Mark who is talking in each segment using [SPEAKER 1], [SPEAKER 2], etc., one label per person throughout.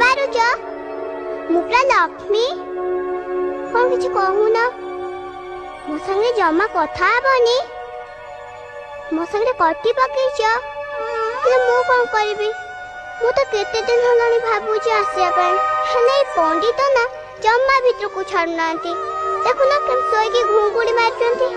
[SPEAKER 1] मारुच मुपला लक्ष्मी कौन किसी कहून मो संगे जमा कथा हेबनी मो संगे कटी पकईच मु कौन करी मु तो केते दिन हलानी भाबुची आसिया पई हेले पंडित ना जम्मा भीतर को छाड़ नांती देखो ना केम सोई की घुंगुड़ी मारचंती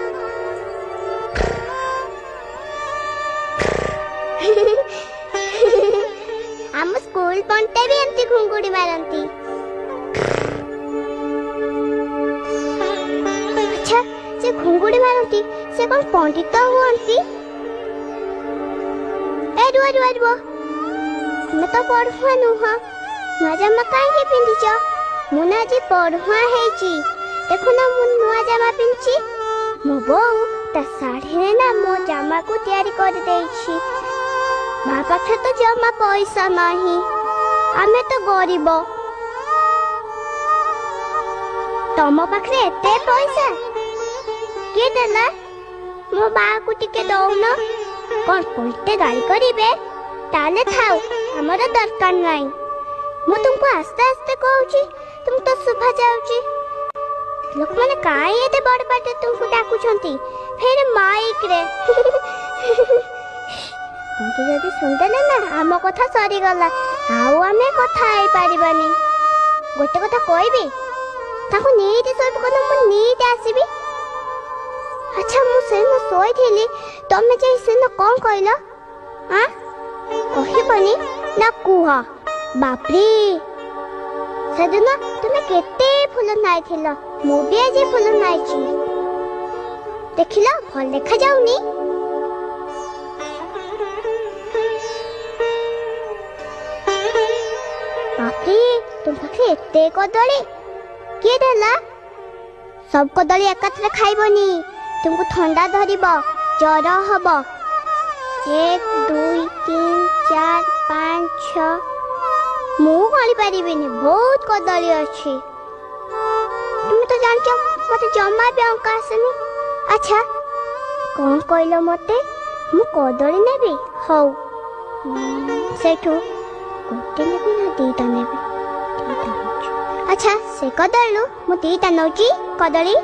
[SPEAKER 1] हम स्कूल पंटे भी एमती घुंगुड़ी मारंती अच्छा से घुंगुड़ी मारंती से कौन पंडित हुअंती ए रुआ रुआ रुआ मैं तो पढ़ुआ नुह नुआ जामा कहीं पिंधिच मुना आज पढ़ुआ हेची देखो ना मु नुआ जामा पिंची मो बो ता साड़ी रे ना मो जामा को तैयारी कर देइछि माँ पाखे तो जमा पैसा नहीं आमे तो गरीब तम पाखे एते पैसा के देला मो बा को टिके दउन कोन पलटे गाड़ी करिबे ताले थाउ हमर दरकार नहीं मु तुमको आस्ते आस्ते कहूची तुम तो सुभा जाउची लोक माने काई एते बड़ पाटे तुमको डाकू छंती फेर माइक रे कोंती जदी सुनदेले ना आम कथा सरी गला आउ आमे कथा आइ पारिबानी गोटे कथा कहबी ताको नीति सब कोन मु नीति आसीबी अच्छा मु सेनो सोई थिली तमे जे सेनो कोन कहलो हां कहिबनी ना कुहा बापरी सदन तुमे केते फूल नाइ थिलो मु भी आज फूल नाइची देखिलो भल देखा जाउनी बापरे तुम पाखे एते कदली किए देला सब कदली एकाथरे खाइबनी तुमको ठंडा धरिब जर हब 1 2 3 4 5 6 मु गली पारिबिनी बहुत कदली अछि तुम तो जानछ मते जम्मा भी अंक आसेनी अच्छा कौन कहलो मते मु कदली नेबी हौ सेठू गोटे नेबी ना दीटा नेबी अच्छा से कदली मु दीटा नौची कदली